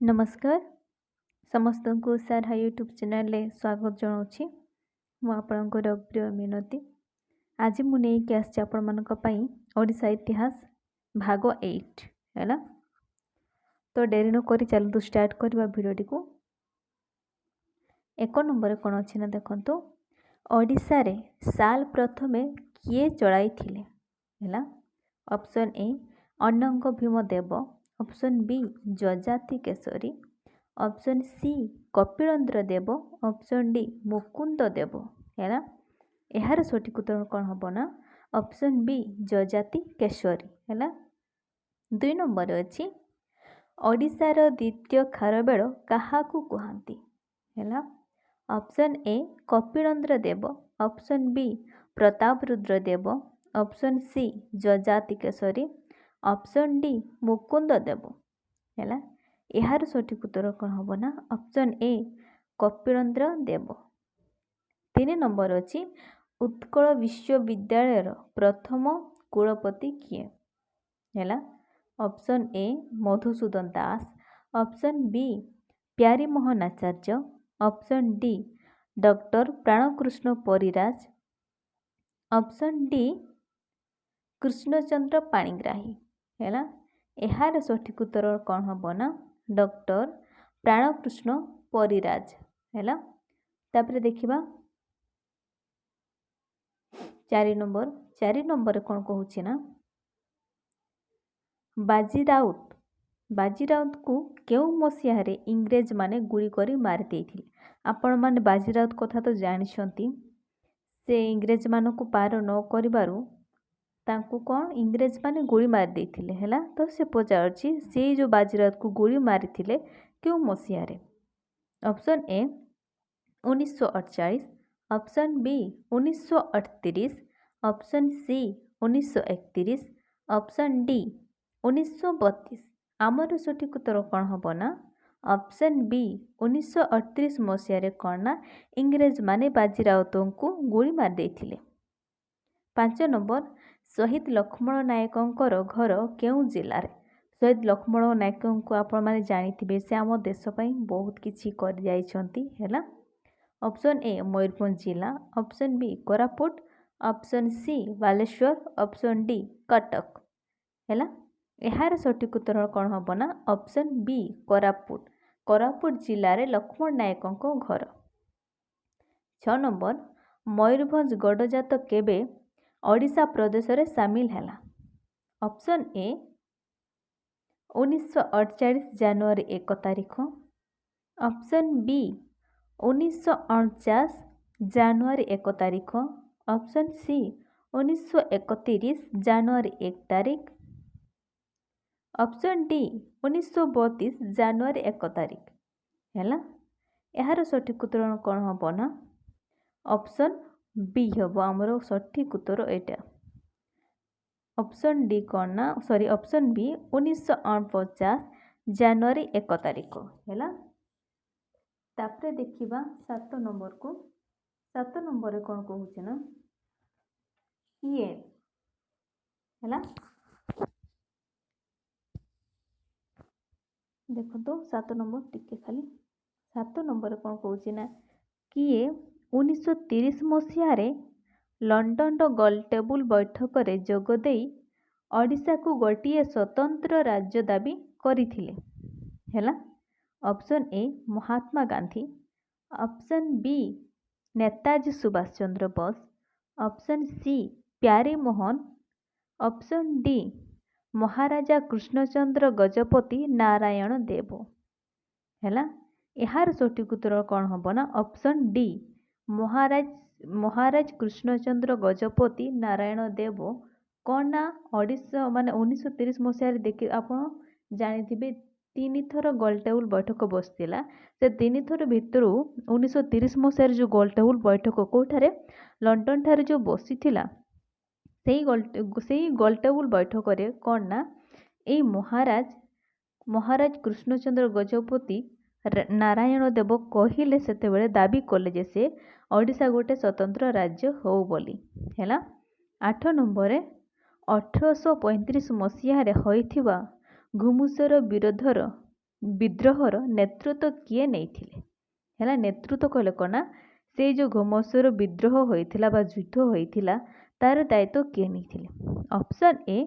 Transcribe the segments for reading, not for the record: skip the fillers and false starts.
नमस्कार समस्त को सारा यूट्यूब चैनल स्वागत जनाऊँगी मु आपणकर प्रिय मिनती। आज मुझे आसी ओडिशा इतिहास भाग 8 है। तो डेरी न करी चलतु स्टार्ट करवा भिडटी को। एक नंबर कौन अच्छी ना देखो ओडिशा रे साल प्रथमे किए चलाई थिले है। ऑप्शन ए अनंग भीम देव, ऑप्शन बी जजाति Keshari, option C Kapilendra Dev, option D Mukunda Dev है। यार सठिक उत्तर कौन हम ना ऑप्शन बी जजाति केशरी है। 2 नंबर अच्छी ओडिशार द्वितीय खारबेल क्या कहती है। Option A Kapilendra Dev, option B Prataparudra Dev, option C Jajati Keshari, option D Mukunda Dev है। यार सठिक उत्तर कौन हम ना ऑप्शन ए कपिलेन्द्र देव। 3 नंबर अच्छी उत्कल विश्वविद्यालय प्रथम कुलपति किए है। Option A Madhusudan Das, option B Pyarimohan Acharya, option D doctor Prankrishna Parija, option D Krushnachandra Panigrahi है। यार सठिक उत्तर कौन हम ना डॉक्टर प्राणकृष्ण परिराज है। तापर देखिबा 4 नंबर कौन कहूँ ना बाजी राउत को क्यों मसीह इंग्रेज माने गुली करी मारी देथिले। आपण माने बाजी राउत कथा तो जानिछंती। से इंग्रेज मान को पार न करिबारु तांको कौन इंग्रेज माने गोली मारी देथिले हैला। तो से पचारछि से जो बाजीराउत को गोली मारी थिले क्यों मसीह रे। Option A 1948, option B 1938, option C 1931, option D 1932। आमर सठिक उत्तर कौन हम ना ऑप्शन बी 1938 मसीह कौन ना इंग्रेज माने बाजीराउतों को गोली मारी देथिले। 5 नंबर शहीद लक्ष्मण नायकंकर घर केउं जिल्लारे। शहीद लक्ष्मण नायक को आपण माने जानिथिबे से आम देश पई बहुत किछि कर जाइछंती हैला। ऑप्शन ए मयूरभंज जिला, option B Koraput, option C Baleshwar, option D Cuttack हैला। यार सठिक उत्तर कौन हम ना ऑप्शन बी कोरापुट जिले में लक्ष्मण नायकों घर। 6 नंबर मयूरभंज गडजात केबे ओडिशा प्रदेश रे सामिल हैला। ऑप्शन ए 1948 जनवरी 1 तारीख, ऑप्शन बी 1949 जनवरी 1 तारीख, ऑप्शन सी 1931 जनवरी 1 तारीख, ऑप्शन डी 1932 जनवरी 1 तारीख है। यार सठिक उत्तर कौन हम ना ऑप्शन बी हम आमर सठिक उत्तर एटा। ऑप्शन डी कौन ना सॉरी ऑप्शन बी 1949 जनवरी 1 तारीख है। तापर देखिबा 7 नंबर को। 7 नंबर कौन कहूँ ना किए है। देखो तो 7 नंबर टिके खाली 7 नंबर कौन कहूँ ना किए 1930 मसीह लंडन गोलटेबुल बैठक रे जोगदे ओडिशा को गोटे स्वतंत्र राज्य दाबी करथिले हैला। Option A Mahatma Gandhi, option B Netaji Subhash Chandra Bose, option C Pyarimohan, option D Maharaja Krishnachandra Gajapati Narayan Dev हैला। यार सठिक उत्तर कौन हम ना ऑप्शन डी महाराज कृष्णचंद्र गजपति नारायण देव कौन ना ओडिशा माने 1930 मसीह देखि आपण जानिथिबे 3 थर गोलटेबुल बैठक बसतिला। से 3 थर भितर 1930 मसीह जो गोलटेबुल बैठक कोठारे लंडन ठारे जो बसीथिला सेई गोलटेबुल बैठक रे कौन ना ए महाराज कृष्णचंद्र गजपति नारायण देव कहिले सेतेबेले दाबी कले जे से ओडिशा गोटे स्वतंत्र राज्य हो बोली हैला। 8 नंबर 1835 मसीह होइथिबा घुमुसर विरोधर ବିଦ୍ରୋହର ନେତୃତ୍ୱ କିଏ ନେଇଥିଲେ? ହେଲା, ନେତୃତ୍ୱ କହିଲେ କ'ଣ ନା ସେଇ ଯେଉଁ ଘୋମସର ବିଦ୍ରୋହ ହୋଇଥିଲା ବା ଯୁଦ୍ଧ ହୋଇଥିଲା ତାର ଦାୟିତ୍ୱ କିଏ ନେଇଥିଲେ? Option A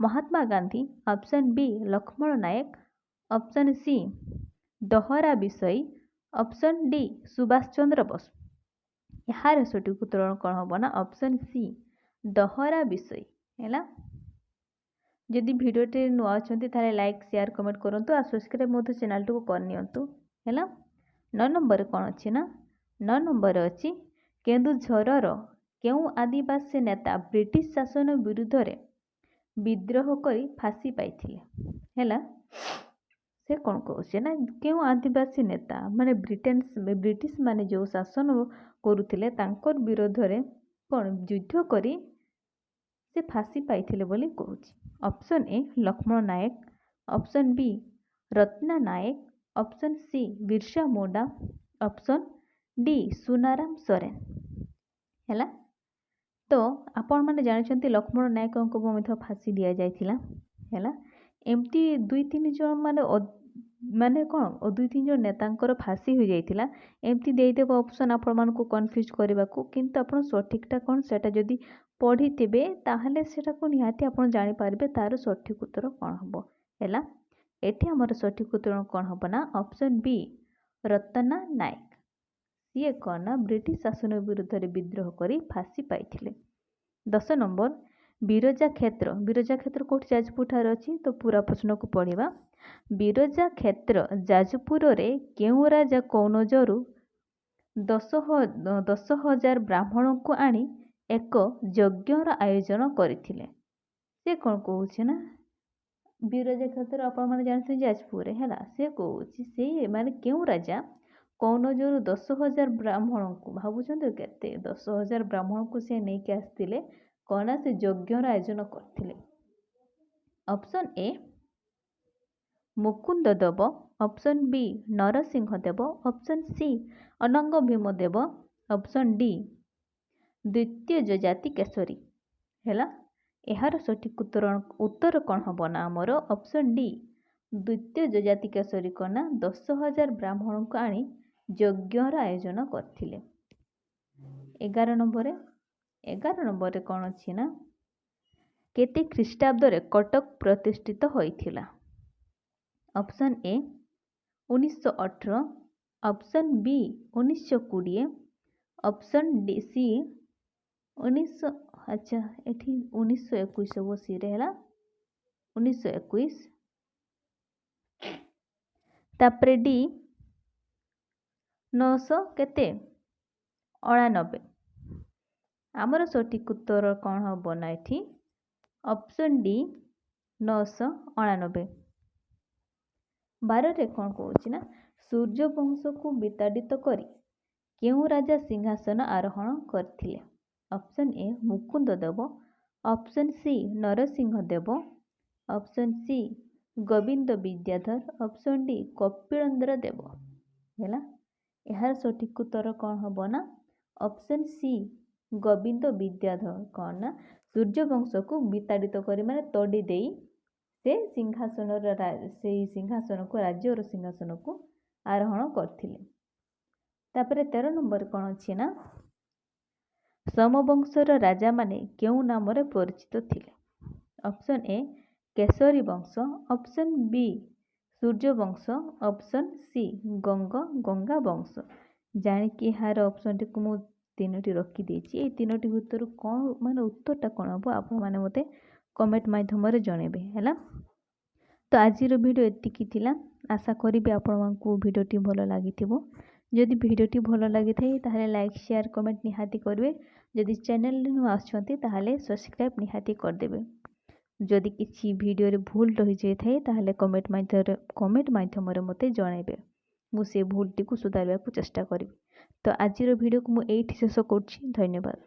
Mahatma Gandhi, option B Laxman Nayak, option C Dahara Bishoyi, option D Subhash Chandra Bose. ଏହାର ସଠିକ୍ ଉତ୍ତର କ'ଣ ହେବ ନା ଅପସନ୍ ସି ଦହରା ବିଷୟୀ। ହେଲା, ଯଦି ଭିଡ଼ିଓଟି ନୂଆ ଅଛନ୍ତି ତାହେଲେ ଲାଇକ୍ ସେୟାର କମେଣ୍ଟ କରନ୍ତୁ ଆଉ ସବସ୍କ୍ରାଇବ୍ ମଧ୍ୟ ଚ୍ୟାନେଲଟିକୁ କରିନିଅନ୍ତୁ। ହେଲା, 9 ନମ୍ବରରେ କ'ଣ ଅଛି ନା 9 ନମ୍ବରରେ ଅଛି କେନ୍ଦୁଝରର କେଉଁ ଆଦିବାସୀ ନେତା ବ୍ରିଟିଶ ଶାସନ ବିରୁଦ୍ଧରେ ବିଦ୍ରୋହ କରି ଫାଶୀ ପାଇଥିଲେ? ହେଲା, ସେ କ'ଣ କହୁଛି ନା କେଉଁ ଆଦିବାସୀ ନେତା ମାନେ ବ୍ରିଟିଶ ମାନେ ଯେଉଁ ଶାସନ କରୁଥିଲେ ତାଙ୍କର ବିରୋଧରେ କ'ଣ ଯୁଦ୍ଧ କରି ସେ ଫାଶୀ ପାଇଥିଲେ ବୋଲି କହୁଛି। Option A Laxman Nayak, option B Ratna Nayak, option C Birsa Munda, option D Sunaram Soren. ହେଲା, ତ ଆପଣମାନେ ଜାଣିଛନ୍ତି ଲକ୍ଷ୍ମଣ ନାୟକଙ୍କୁ ମଧ୍ୟ ଫାଶୀ ଦିଆଯାଇଥିଲା। ହେଲା, ଏମିତି 2-3 ଜଣ ମାନେ କ'ଣ 2-3 ଜଣ ନେତାଙ୍କର ଫାଶୀ ହୋଇଯାଇଥିଲା। ଏମିତି ଦେଇଦେବ ଅପସନ୍ ଆପଣମାନଙ୍କୁ କନଫ୍ୟୁଜ୍ କରିବାକୁ, କିନ୍ତୁ ଆପଣ ସଠିକ୍ଟା କ'ଣ ସେଟା ଯଦି ପଢ଼ିଥିବେ ତାହେଲେ ସେଟାକୁ ନିହାତି ଆପଣ ଜାଣିପାରିବେ ତାର ସଠିକ୍ ଉତ୍ତର କ'ଣ ହେବ। ହେଲା, ଏଠି ଆମର ସଠିକ୍ ଉତ୍ତର କ'ଣ ହେବ ନା ଅପସନ୍ ବି ରତନା ନାୟକ। ସିଏ କ'ଣ ନା ବ୍ରିଟିଶ ଶାସନ ବିରୁଦ୍ଧରେ ବିଦ୍ରୋହ କରି ଫାଶୀ ପାଇଥିଲେ। 10 ନମ୍ବର ବିରଜା କ୍ଷେତ୍ର। ବିରଜା କ୍ଷେତ୍ର କେଉଁଠି? ଯାଜପୁର ଠାରେ ଅଛି। ତ ପୁରା ପ୍ରଶ୍ନକୁ ପଢ଼ିବା। ବିରଜା କ୍ଷେତ୍ର ଯାଜପୁରରେ କେଉଁ ରାଜା କନୌଜରୁ 10,000 ବ୍ରାହ୍ମଣଙ୍କୁ ଆଣି ଏକ ଯଜ୍ଞର ଆୟୋଜନ କରିଥିଲେ? ସେ କ'ଣ କହୁଛି ନା ବିରଜା କ୍ଷେତ୍ର ଆପଣମାନେ ଜାଣିଛନ୍ତି ଯାଜପୁରରେ। ହେଲା, ସେ କହୁଛି ସେଇ ମାନେ କେଉଁ ରାଜା କନୌଜରୁ 10,000 ବ୍ରାହ୍ମଣଙ୍କୁ, ଭାବୁଛନ୍ତି କେତେ 10,000 ବ୍ରାହ୍ମଣଙ୍କୁ ସେ ନେଇକି ଆସିଥିଲେ କ'ଣ ନା ସେ ଯଜ୍ଞର ଆୟୋଜନ କରିଥିଲେ। Option A Mukunda Dev, option B Narasimha Dev, option C Ananga Bhima Deva, option D ଦ୍ୱିତୀୟ ଯଯାତି କେଶରୀ। ହେଲା, ଏହାର ସଠିକ୍ ଉତ୍ତର କ'ଣ ହେବ ନା ଆମର ଅପସନ୍ ଡି ଦ୍ୱିତୀୟ ଯଯାତି କେଶରୀ କ'ଣ ନା 10,000 ବ୍ରାହ୍ମଣଙ୍କୁ ଆଣି ଯଜ୍ଞର ଆୟୋଜନ କରିଥିଲେ। 11 ନମ୍ବରରେ କ'ଣ ଅଛି ନା କେତେ ଖ୍ରୀଷ୍ଟାବ୍ଦରେ କଟକ ପ୍ରତିଷ୍ଠିତ ହୋଇଥିଲା? Option A 1918, option B 1920, option D C 1921 ହେବ ସିରେ। ହେଲା, 1921, ତାପରେ ଡି 999। ଆମର ସଠିକ୍ ଉତ୍ତର କ'ଣ ହେବ ନା ଏଠି ଅପସନ୍ ଡି 999। 12ରେ କ'ଣ କହୁଛି ନା ସୂର୍ଯ୍ୟବଂଶକୁ ବିତାଡ଼ିତ କରି କେଉଁ ରାଜା ସିଂହାସନ ଆରୋହଣ କରିଥିଲେ? Option A Mukunda Dev, option C Narasimha Dev, option C Gobinda Vidyadhar, option D Kapilendra Dev. ହେଲା, ଏହାର ସଠିକ୍ ଉତ୍ତର କ'ଣ ହେବ ନା ଅପସନ୍ ସି ଗୋବିନ୍ଦ ବିଦ୍ୟାଧର କ'ଣ ନା ସୂର୍ଯ୍ୟବଂଶକୁ ବିତାଡ଼ିତ କରି ମାନେ ତଡ଼ି ଦେଇ ସେ ସେଇ ସିଂହାସନକୁ ରାଜ୍ୟର ସିଂହାସନକୁ ଆରୋହଣ କରିଥିଲେ। ତାପରେ 13 ନମ୍ବରରେ କ'ଣ ଅଛି ନା ସୋମବଂଶର ରାଜାମାନେ କେଉଁ ନାମରେ ପରିଚିତ ଥିଲେ? ଅପସନ୍ ଏ କେଶରୀ ବଂଶ, ଅପସନ୍ ବି ସୂର୍ଯ୍ୟବଂଶ, ଅପସନ୍ ସି ଗଙ୍ଗା ବଂଶ। ଜାଣିକି ଏହାର ଅପସନ୍ଟିକୁ ମୁଁ 3ଟି ରଖିଦେଇଛି। ଏଇ 3ଟି ଭିତରୁ କ'ଣ ମାନେ ଉତ୍ତରଟା କ'ଣ ହେବ ଆପଣମାନେ ମୋତେ କମେଣ୍ଟ ମାଧ୍ୟମରେ ଜଣାଇବେ। ହେଲା, ତ ଆଜିର ଭିଡ଼ିଓ ଏତିକି ଥିଲା। ଆଶା କରିବି ଆପଣଙ୍କୁ ଭିଡ଼ିଓଟି ଭଲ ଲାଗିଥିବ। ଯଦି ଭିଡ଼ିଓଟି ଭଲ ଲାଗିଥାଏ ତାହେଲେ ଲାଇକ୍ ସେୟାର କମେଣ୍ଟ ନିହାତି କରିବେ। ଯଦି ଚ୍ୟାନେଲରେ ନୂଆ ଆସୁଛନ୍ତି ତାହେଲେ ସବସ୍କ୍ରାଇବ୍ ନିହାତି କରିଦେବେ। ଯଦି କିଛି ଭିଡ଼ିଓରେ ଭୁଲ ରହିଯାଇଥାଏ ତାହେଲେ କମେଣ୍ଟ ମାଧ୍ୟମରେ ମୋତେ ଜଣାଇବେ। ମୁଁ ସେ ଭୁଲଟିକୁ ସୁଧାରିବାକୁ ଚେଷ୍ଟା କରିବି। ତ ଆଜିର ଭିଡ଼ିଓକୁ ମୁଁ ଏଇଠି ଶେଷ କରୁଛି। ଧନ୍ୟବାଦ।